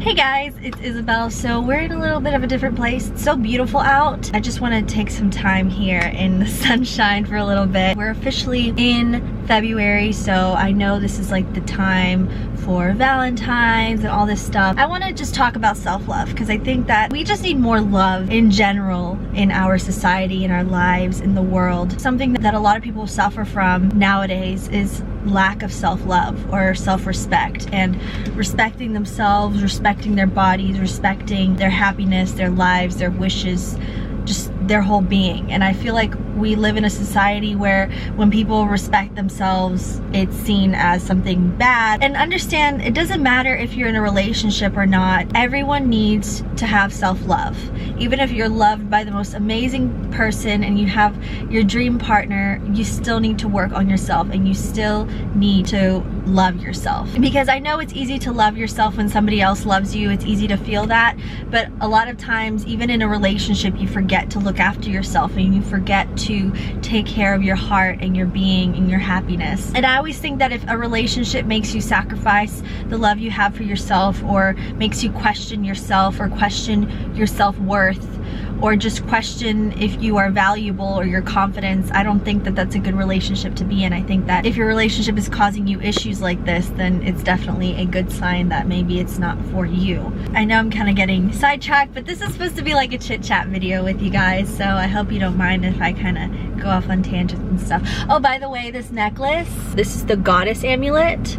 Hey guys, it's Isabel. So we're in a little bit of a different place. It's so beautiful out. I just want to take some time here in the sunshine for a little bit. We're officially in February, so I know this is like the time for Valentine's and all this stuff. I want to just talk about self-love because I think that we just need more love in general in our society, in our lives, in the world. Something that a lot of people suffer from nowadays is lack of self-love or self-respect, and respecting themselves, respecting their bodies, respecting their happiness, their lives, their wishes, just their whole being. And I feel like we live in a society where when people respect themselves, it's seen as something bad. And understand, it doesn't matter if you're in a relationship or not. Everyone needs to have self-love. Even if you're loved by the most amazing person and you have your dream partner, you still need to work on yourself and you still need to love yourself. Because I know it's easy to love yourself when somebody else loves you. It's easy to feel that, but a lot of times, even in a relationship, you forget to look after yourself and you forget to take care of your heart and your being and your happiness. And I always think that if a relationship makes you sacrifice the love you have for yourself, or makes you question yourself, or question your self-worth, or just question if you are valuable or your confidence, I don't think that that's a good relationship to be in. I think that if your relationship is causing you issues like this, then it's definitely a good sign that maybe it's not for you. I know I'm kind of getting sidetracked, but this is supposed to be like a chit chat video with you guys, so I hope you don't mind if I kind of go off on tangents and stuff. Oh, by the way, this necklace, this is the Goddess Amulet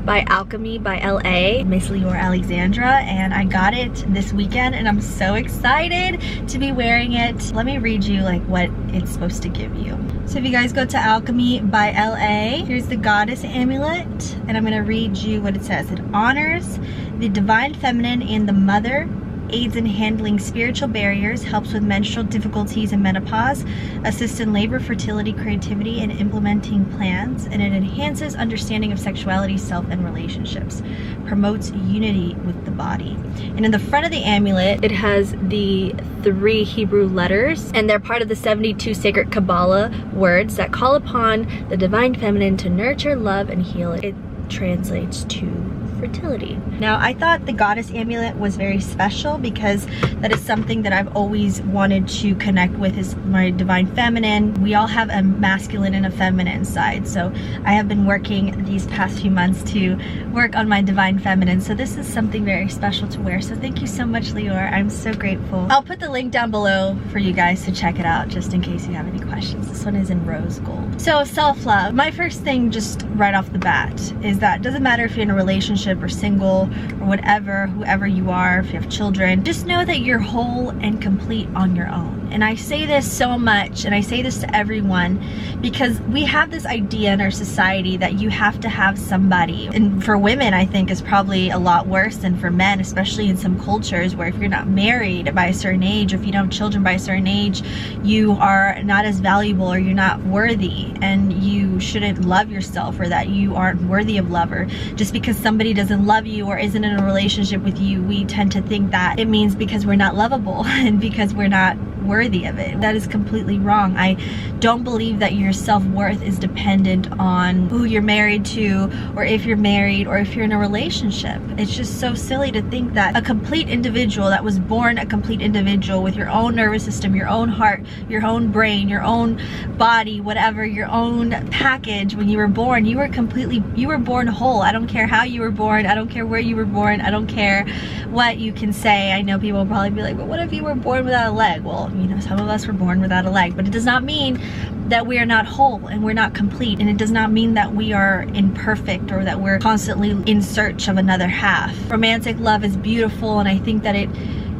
by Alchemy by LA, Miss Leor Alexandra, and I got it this weekend and I'm so excited to be wearing it. Let me read you like what it's supposed to give you. So if you guys go to Alchemy by LA, here's the Goddess Amulet, and I'm gonna read you what it says. It honors the divine feminine and the mother, aids in handling spiritual barriers, helps with menstrual difficulties and menopause, assists in labor, fertility, creativity, and implementing plans, and it enhances understanding of sexuality, self, and relationships, promotes unity with the body. And in the front of the amulet, it has the 3 Hebrew letters, and they're part of the 72 sacred Kabbalah words that call upon the divine feminine to nurture, love, and heal. It translates to fertility. Now, I thought the Goddess Amulet was very special because that is something that I've always wanted to connect with, is my divine feminine. We all have a masculine and a feminine side, so I have been working these past few months to work on my divine feminine, so this is something very special to wear. So thank you so much, Leor. I'm so grateful. I'll put the link down below for you guys to check it out just in case you have any questions. This one is in rose gold. So self-love. My first thing just right off the bat is that it doesn't matter if you're in a relationship or single or whatever, whoever you are, if you have children, just know that you're whole and complete on your own. And I say this so much, and I say this to everyone, because we have this idea in our society that you have to have somebody. And for women, I think is probably a lot worse than for men, especially in some cultures where if you're not married by a certain age, or if you don't have children by a certain age, you are not as valuable or you're not worthy, and you shouldn't love yourself, or that you aren't worthy of love. Or just because somebody doesn't love you or isn't in a relationship with you, we tend to think that it means because we're not lovable and because we're not worthy of it. That is completely wrong. I don't believe that your self-worth is dependent on who you're married to, or if you're married, or if you're in a relationship. It's just so silly to think that a complete individual that was born a complete individual with your own nervous system, your own heart, your own brain, your own body, whatever, your own package, when you were born, you were born whole. I don't care how you were born. I don't care where you were born. I don't care what you can say. I know people will probably be like, but what if you were born without a leg? Well, you know, some of us were born without a leg, but it does not mean that we are not whole and we're not complete, and it does not mean that we are imperfect or that we're constantly in search of another half. Romantic love is beautiful, and I think that it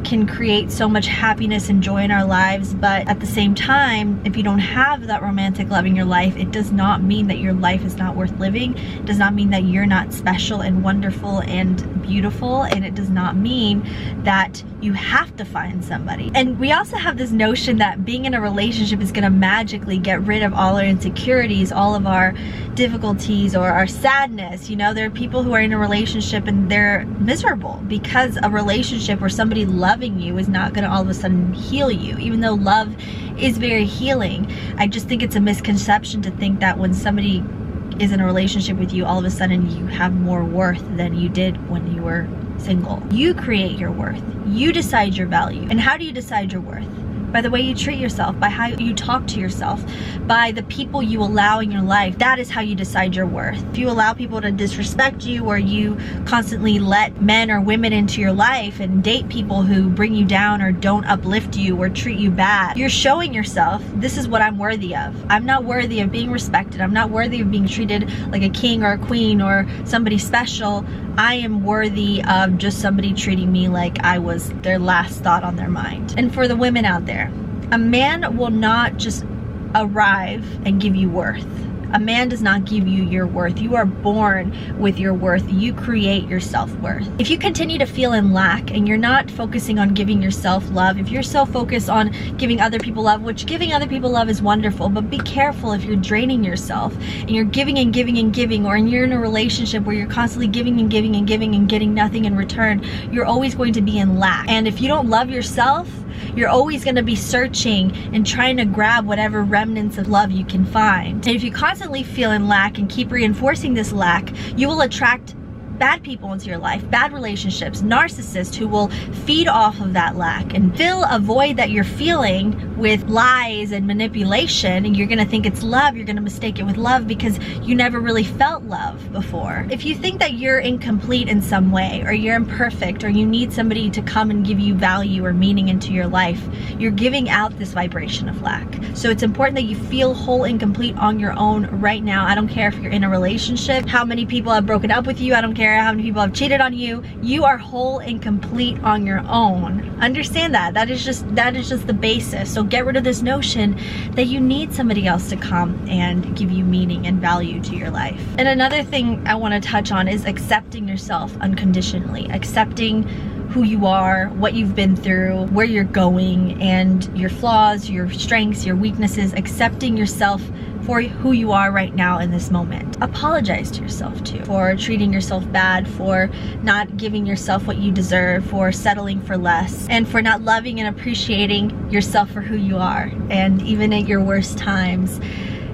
can create so much happiness and joy in our lives, but at the same time, if you don't have that romantic love in your life, it does not mean that your life is not worth living. It does not mean that you're not special and wonderful and beautiful, and it does not mean that you have to find somebody. And we also have this notion that being in a relationship is gonna magically get rid of all our insecurities, all of our difficulties, or our sadness. You know, there are people who are in a relationship and they're miserable because a relationship or somebody loving you is not gonna all of a sudden heal you, even though love is very healing. I just think it's a misconception to think that when somebody is in a relationship with you, all of a sudden you have more worth than you did when you were single. You create your worth. You decide your value. And how do you decide your worth? By the way you treat yourself, by how you talk to yourself, by the people you allow in your life. That is how you decide your worth. If you allow people to disrespect you, or you constantly let men or women into your life and date people who bring you down or don't uplift you or treat you bad, you're showing yourself, this is what I'm worthy of. I'm not worthy of being respected. I'm not worthy of being treated like a king or a queen or somebody special. I am worthy of just somebody treating me like I was their last thought on their mind. And for the women out there, a man will not just arrive and give you worth. A man does not give you your worth. You are born with your worth. You create your self-worth. If you continue to feel in lack and you're not focusing on giving yourself love, if you're so focused on giving other people love, which giving other people love is wonderful, but be careful if you're draining yourself and you're giving and giving and giving, or you're in a relationship where you're constantly giving and giving and giving and getting nothing in return, you're always going to be in lack. And if you don't love yourself, you're always going to be searching and trying to grab whatever remnants of love you can find. And if you constantly feel in lack and keep reinforcing this lack, you will attract bad people into your life, bad relationships, narcissists who will feed off of that lack and fill a void that you're feeling with lies and manipulation, and you're gonna think it's love. You're gonna mistake it with love because you never really felt love before. If you think that you're incomplete in some way, or you're imperfect, or you need somebody to come and give you value or meaning into your life, you're giving out this vibration of lack. So it's important that you feel whole and complete on your own right now. I don't care if you're in a relationship, how many people have broken up with you, I don't care how many people have cheated on you. You are whole and complete on your own. Understand that. That is just the basis. So get rid of this notion that you need somebody else to come and give you meaning and value to your life. And another thing I want to touch on is accepting yourself unconditionally. Accepting who you are, what you've been through, where you're going, and your flaws, your strengths, your weaknesses. Accepting yourself for who you are right now in this moment. Apologize to yourself too for treating yourself bad, for not giving yourself what you deserve, for settling for less, and for not loving and appreciating yourself for who you are. And even at your worst times,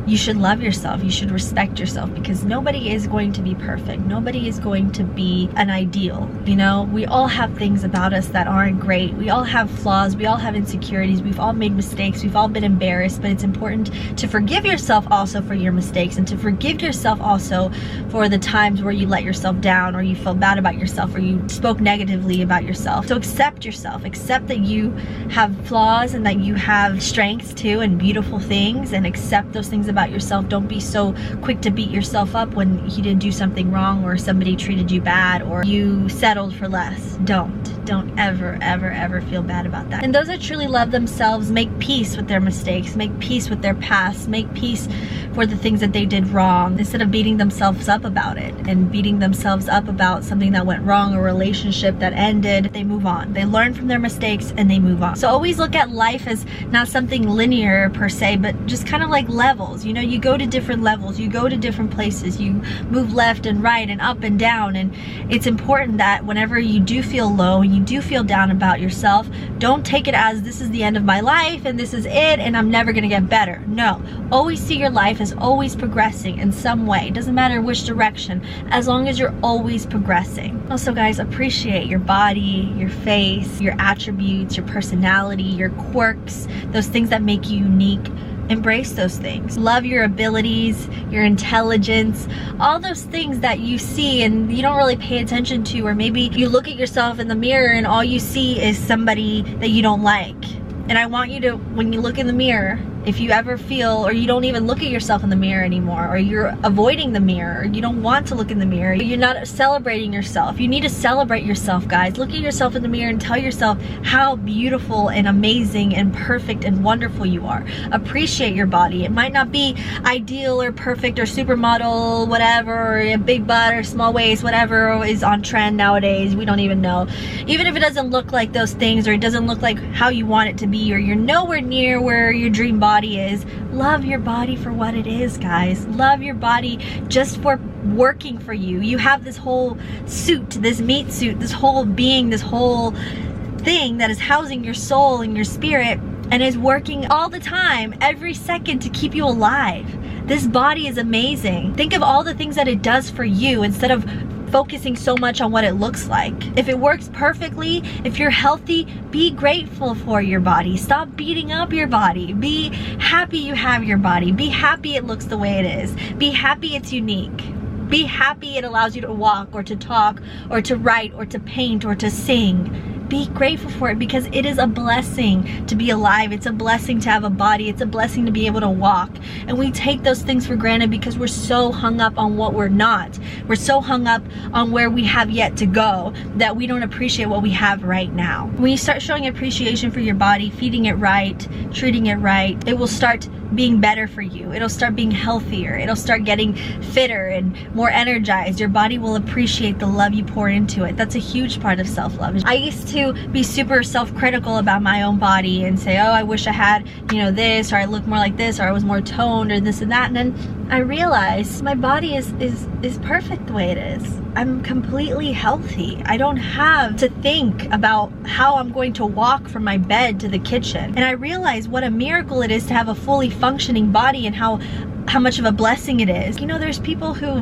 you should love yourself. You should respect yourself, because nobody is going to be perfect. Nobody is going to be an ideal. You know, we all have things about us that aren't great. We all have flaws. We all have insecurities. We've all made mistakes. We've all been embarrassed, but it's important to forgive yourself also for your mistakes, and to forgive yourself also for the times where you let yourself down, or you felt bad about yourself, or you spoke negatively about yourself. So accept yourself. Accept that you have flaws and that you have strengths too, and beautiful things, and accept those things about yourself. Don't be so quick to beat yourself up when you didn't do something wrong, or somebody treated you bad, or you settled for less. Don't ever feel bad about that. And those that truly love themselves make peace with their mistakes, make peace with their past, make peace for the things that they did wrong, instead of beating themselves up about it and beating themselves up about something that went wrong, a relationship that ended. They move on. They learn from their mistakes and they move on. So always look at life as not something linear per se, but just kind of like levels. You know, you go to different levels, you go to different places, you move left and right and up and down. And it's important that whenever you do feel low and you do feel down about yourself, don't take it as this is the end of my life and this is it and I'm never gonna get better. No, always see your life as always progressing in some way. It doesn't matter which direction, as long as you're always progressing. Also guys, appreciate your body, your face, your attributes, your personality, your quirks, those things that make you unique. Embrace those things. Love your abilities, your intelligence, all those things that you see and you don't really pay attention to, or maybe you look at yourself in the mirror and all you see is somebody that you don't like. And I want you to, when you look in the mirror, if you ever feel, or you don't even look at yourself in the mirror anymore, or you're avoiding the mirror, or you don't want to look in the mirror, you're not celebrating yourself. You need to celebrate yourself, guys. Look at yourself in the mirror and tell yourself how beautiful and amazing and perfect and wonderful you are. Appreciate your body. It might not be ideal or perfect or supermodel, whatever, or a big butt or small waist, whatever is on trend nowadays. We don't even know. Even if it doesn't look like those things, or it doesn't look like how you want it to be, or you're nowhere near where your dream body is, love your body for what it is, guys. Love your body just for working for you. You have this whole suit, this meat suit, this whole being, this whole thing that is housing your soul and your spirit and is working all the time, every second, to keep you alive. This body is amazing. Think of all the things that it does for you, instead of focusing so much on what it looks like. If it works perfectly, if you're healthy, be grateful for your body. Stop beating up your body. Be happy you have your body. Be happy it looks the way it is. Be happy it's unique. Be happy it allows you to walk or to talk or to write or to paint or to sing. Be grateful for it, because it is a blessing to be alive. It's a blessing to have a body. It's a blessing to be able to walk. And we take those things for granted because we're so hung up on what we're not. We're so hung up on where we have yet to go that we don't appreciate what we have right now. When you start showing appreciation for your body, feeding it right, treating it right, it will start being better for you. It'll start being healthier. It'll start getting fitter and more energized. Your body will appreciate the love you pour into it. That's a huge part of self-love. I used to be super self-critical about my own body and say, oh, I wish I had, you know, this, or I look more like this, or I was more toned, or this and that. And then I realized my body is perfect the way it is. I'm completely healthy. I don't have to think about how I'm going to walk from my bed to the kitchen. And I realized what a miracle it is to have a fully functioning body, and how much of a blessing it is. You know, there's people who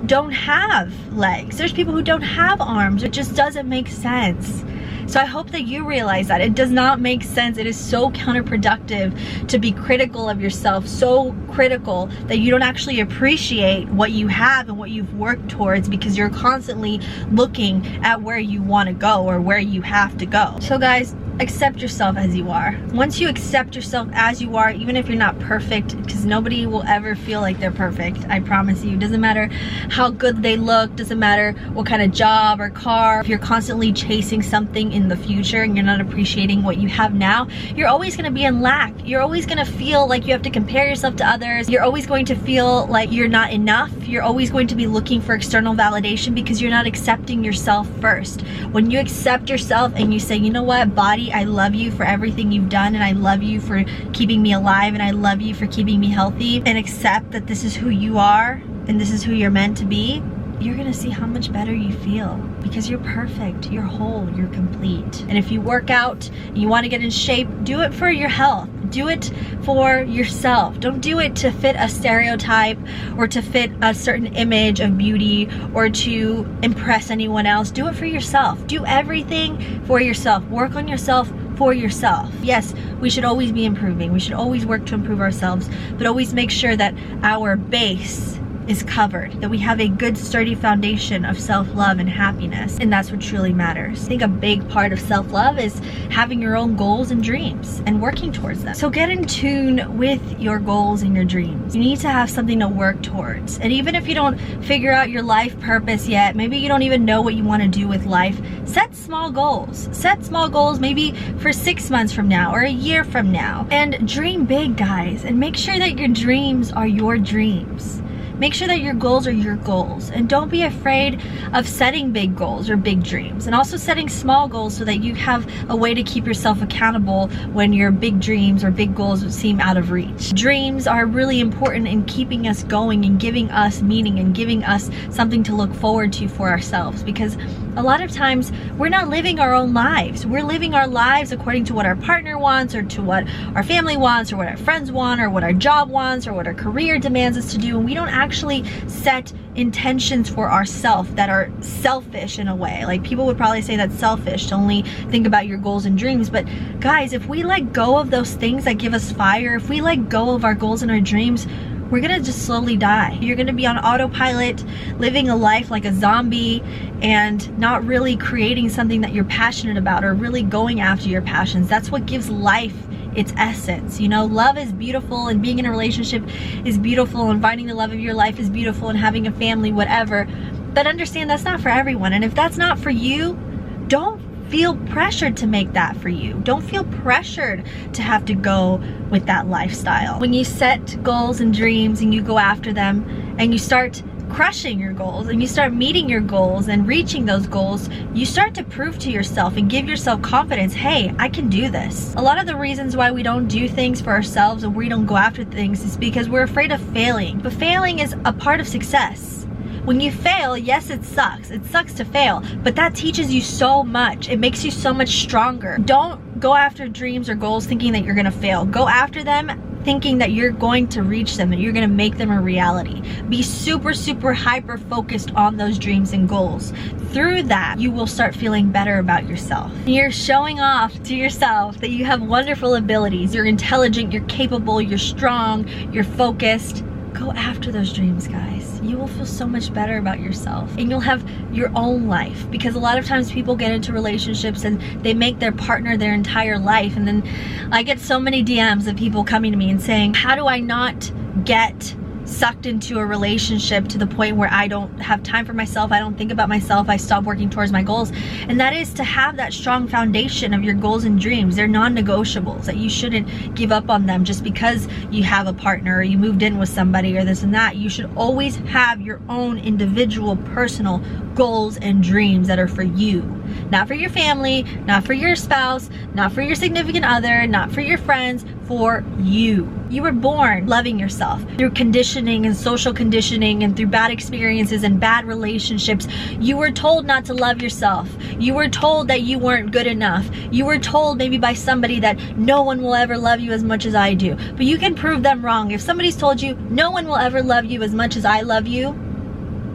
don't have legs. There's people who don't have arms. It just doesn't make sense. So I hope that you realize that it does not make sense. It is so counterproductive to be critical of yourself, so critical that you don't actually appreciate what you have and what you've worked towards, because you're constantly looking at where you want to go or where you have to go. So guys, accept yourself as you are. Once you accept yourself as you are, even if you're not perfect, because nobody will ever feel like they're perfect, I promise you. Doesn't matter how good they look, doesn't matter what kind of job or car. If you're constantly chasing something in the future and you're not appreciating what you have now, you're always going to be in lack. You're always going to feel like you have to compare yourself to others. You're always going to feel like you're not enough. You're always going to be looking for external validation because you're not accepting yourself first. When you accept yourself and you say, you know what, body, I love you for everything you've done, and I love you for keeping me alive, and I love you for keeping me healthy, and accept that this is who you are and this is who you're meant to be, you're gonna see how much better you feel, because you're perfect, you're whole, you're complete. And if you work out and you want to get in shape, do it for your health. Do it for yourself. Don't do it to fit a stereotype or to fit a certain image of beauty or to impress anyone else. Do it for yourself. Do everything for yourself. Work on yourself for yourself. Yes, we should always be improving. We should always work to improve ourselves, but always make sure that our base is covered, that we have a good sturdy foundation of self-love and happiness, and that's what truly matters. I think a big part of self-love is having your own goals and dreams and working towards them. So get in tune with your goals and your dreams. You need to have something to work towards. And even if you don't figure out your life purpose yet, maybe you don't even know what you want to do with life, set small goals. Set small goals maybe for 6 months from now or a year from now, and dream big, guys, and make sure that your dreams are your dreams. Make sure that your goals are your goals, and don't be afraid of setting big goals or big dreams, and also setting small goals so that you have a way to keep yourself accountable when your big dreams or big goals seem out of reach. Dreams are really important in keeping us going and giving us meaning and giving us something to look forward to for ourselves, because a lot of times we're not living our own lives. We're living our lives according to what our partner wants, or to what our family wants, or what our friends want, or what our job wants, or what our career demands us to do, and we don't actually set intentions for ourselves that are selfish in a way. Like, people would probably say that's selfish to only think about your goals and dreams, but guys, if we let go of those things that give us fire, if we let go of our goals and our dreams, we're gonna just slowly die. You're gonna be on autopilot, living a life like a zombie, and not really creating something that you're passionate about or really going after your passions. That's what gives life its essence. You know, love is beautiful, and being in a relationship is beautiful, and finding the love of your life is beautiful, and having a family, whatever. But understand that's not for everyone. And if that's not for you, don't feel pressured to make that for you. Don't feel pressured to have to go with that lifestyle. When you set goals and dreams and you go after them and you start crushing your goals and you start meeting your goals and reaching those goals, you start to prove to yourself and give yourself confidence, hey, I can do this. A lot of the reasons why we don't do things for ourselves and we don't go after things is because we're afraid of failing. But failing is a part of success. When you fail, yes, it sucks. It sucks to fail, but that teaches you so much. It makes you so much stronger. Don't go after dreams or goals thinking that you're gonna fail. Go after them thinking that you're going to reach them, that you're going to make them a reality. Be super, super hyper focused on those dreams and goals. Through that, you will start feeling better about yourself. You're showing off to yourself that you have wonderful abilities. You're intelligent, you're capable, you're strong, you're focused. Go after those dreams, guys. You will feel so much better about yourself, and you'll have your own life, because a lot of times people get into relationships and they make their partner their entire life. And then I get so many DMs of people coming to me and saying, how do I not get sucked into a relationship to the point where I don't have time for myself, I don't think about myself, I stop working towards my goals? And that is to have that strong foundation of your goals and dreams. They're non-negotiables, that you shouldn't give up on them just because you have a partner or you moved in with somebody or this and that. You should always have your own individual personal goals and dreams that are for you, not for your family, not for your spouse, not for your significant other, not for your friends, for you. You were born loving yourself. Through conditioning and social conditioning and through bad experiences and bad relationships, you were told not to love yourself. You were told that you weren't good enough. You were told maybe by somebody that no one will ever love you as much as I do. But you can prove them wrong. If somebody's told you no one will ever love you as much as I love you,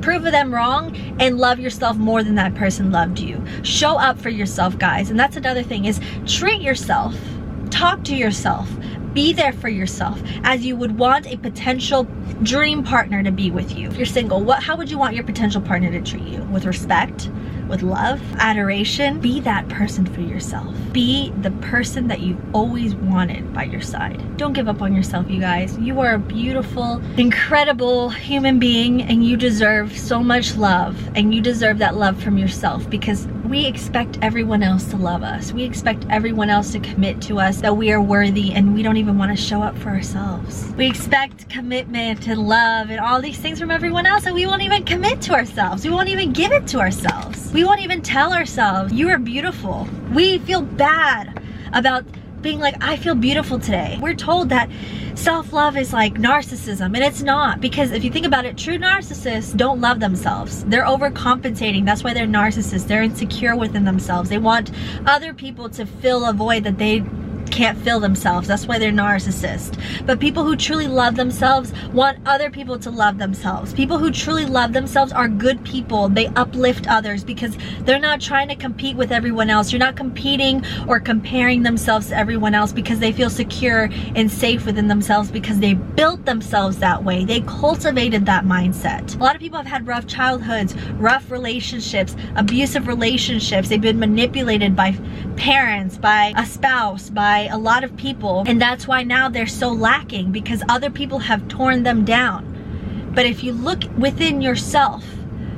prove them wrong and love yourself more than that person loved you. Show up for yourself, guys. And that's another thing, is treat yourself. Talk to yourself. Be there for yourself as you would want a potential dream partner to be with you. If you're single, how would you want your potential partner to treat you? With respect? With love? Adoration? Be that person for yourself. Be the person that you've always wanted by your side. Don't give up on yourself, you guys. You are a beautiful, incredible human being, and you deserve so much love, and you deserve that love from yourself, because we expect everyone else to love us. We expect everyone else to commit to us, that we are worthy, and we don't even want to show up for ourselves. We expect commitment and love and all these things from everyone else, and we won't even commit to ourselves. We won't even give it to ourselves. We won't even tell ourselves, you are beautiful. We feel bad about being like, I feel beautiful today. We're told that self-love is like narcissism, and it's not, because if you think about it, true narcissists don't love themselves. They're overcompensating. That's why they're narcissists. They're insecure within themselves. They want other people to fill a void that they can't fill themselves. That's why they're narcissists. But people who truly love themselves want other people to love themselves. People who truly love themselves are good people. They uplift others because they're not trying to compete with everyone else. You're not competing or comparing themselves to everyone else because they feel secure and safe within themselves, because they built themselves that way. They cultivated that mindset. A lot of people have had rough childhoods, rough relationships, abusive relationships. They've been manipulated by parents, by a spouse, by a lot of people, and that's why now they're so lacking, because other people have torn them down. But if you look within yourself,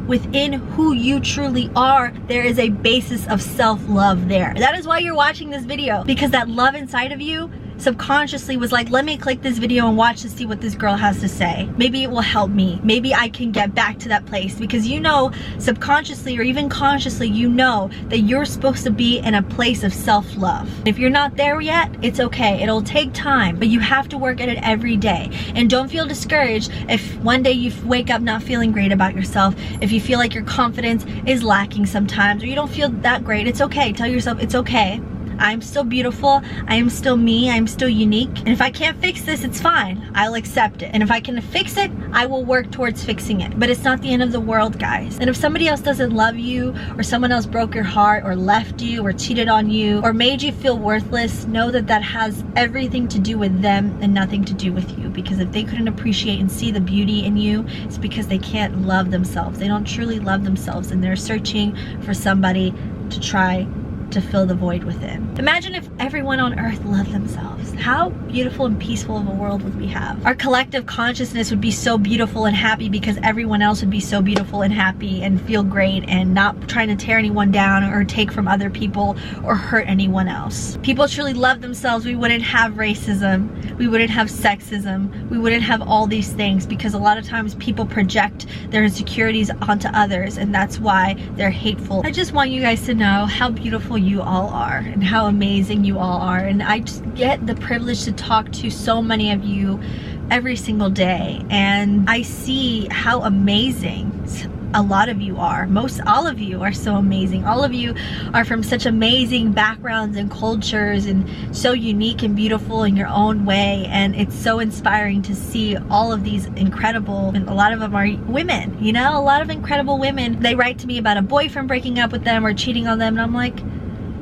within who you truly are, there is a basis of self-love there. That is why you're watching this video, because that love inside of you subconsciously was like, let me click this video and watch to see what this girl has to say. Maybe it will help me. Maybe I can get back to that place, because you know, subconsciously or even consciously, you know that you're supposed to be in a place of self-love. If you're not there yet, it's okay. It'll take time, but you have to work at it every day. And don't feel discouraged if one day you wake up not feeling great about yourself, if you feel like your confidence is lacking sometimes, or you don't feel that great. It's okay. Tell yourself it's okay. I'm still beautiful, I am still me, I am still unique. And if I can't fix this, it's fine. I'll accept it. And if I can fix it, I will work towards fixing it. But it's not the end of the world, guys. And if somebody else doesn't love you, or someone else broke your heart, or left you, or cheated on you, or made you feel worthless, know that that has everything to do with them and nothing to do with you. Because if they couldn't appreciate and see the beauty in you, it's because they can't love themselves. They don't truly love themselves, and they're searching for somebody to try to fill the void within. Imagine if everyone on earth loved themselves. How beautiful and peaceful of a world would we have? Our collective consciousness would be so beautiful and happy, because everyone else would be so beautiful and happy and feel great and not trying to tear anyone down or take from other people or hurt anyone else. People truly love themselves, we wouldn't have racism, we wouldn't have sexism, we wouldn't have all these things, because a lot of times people project their insecurities onto others, and that's why they're hateful. I just want you guys to know how beautiful you all are and how amazing you all are. And I just get the privilege to talk to so many of you every single day, and I see how amazing a lot of you are. All of you are so amazing. All of you are from such amazing backgrounds and cultures and so unique and beautiful in your own way. And it's so inspiring to see all of these incredible, and a lot of them are women, you know, a lot of incredible women. They write to me about a boyfriend breaking up with them or cheating on them, and I'm like,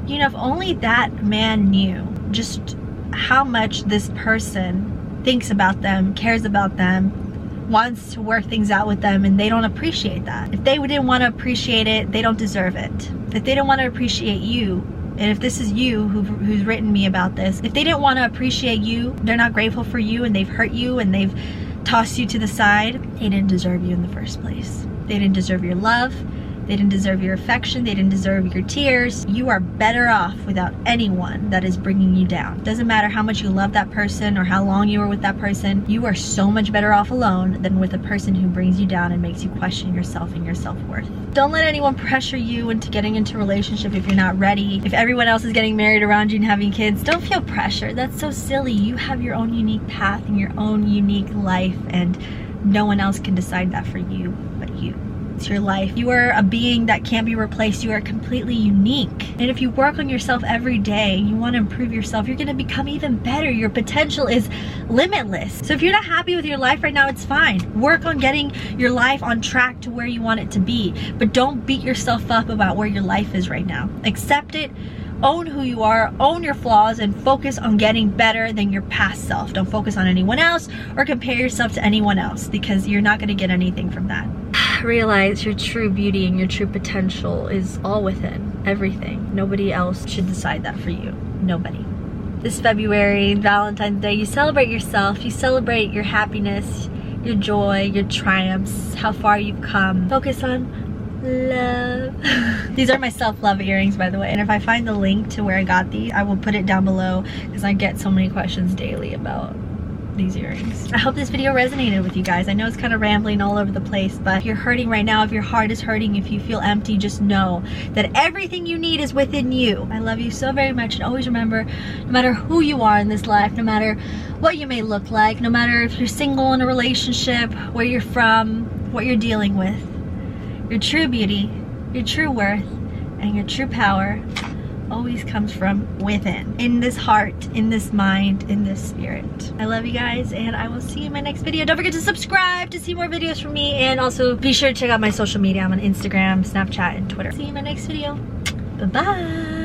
you know, if only that man knew just how much this person thinks about them, cares about them, wants to work things out with them, and they don't appreciate that. If they didn't want to appreciate it, they don't deserve it. If they don't want to appreciate you, and if this is you who's written me about this, if they didn't want to appreciate you, they're not grateful for you, and they've hurt you, and they've tossed you to the side, they didn't deserve you in the first place. They didn't deserve your love. They didn't deserve your affection. They didn't deserve your tears. You are better off without anyone that is bringing you down. Doesn't matter how much you love that person or how long you were with that person. You are so much better off alone than with a person who brings you down and makes you question yourself and your self-worth. Don't let anyone pressure you into getting into a relationship if you're not ready. If everyone else is getting married around you and having kids, don't feel pressure. That's so silly. You have your own unique path and your own unique life, and no one else can decide that for you but you. It's your life. You are a being that can't be replaced. You are completely unique. And if you work on yourself every day, you want to improve yourself, you're going to become even better. Your potential is limitless. So if you're not happy with your life right now, it's fine. Work on getting your life on track to where you want it to be. But don't beat yourself up about where your life is right now. Accept it. Own who you are, own your flaws, and focus on getting better than your past self. Don't focus on anyone else or compare yourself to anyone else, because you're not going to get anything from that. Realize your true beauty and your true potential is all within, everything. Nobody else should decide that for you. Nobody. This February, Valentine's Day, you celebrate yourself, you celebrate your happiness, your joy, your triumphs, how far you've come. Focus on love. These are my self-love earrings, by the way, and if I find the link to where I got these, I will put it down below, because I get so many questions daily about these earrings. I hope this video resonated with you guys. I know it's kind of rambling all over the place, but if you're hurting right now, if your heart is hurting, if you feel empty, just know that everything you need is within you. I love you so very much, and always remember, no matter who you are in this life, no matter what you may look like, no matter if you're single, in a relationship, where you're from, what you're dealing with, your true beauty, your true worth, and your true power always comes from within, in this heart, in this mind, in this spirit. I love you guys, and I will see you in my next video. Don't forget to subscribe to see more videos from me, and also be sure to check out my social media. I'm on Instagram, Snapchat, and Twitter. See you in my next video. Bye-bye.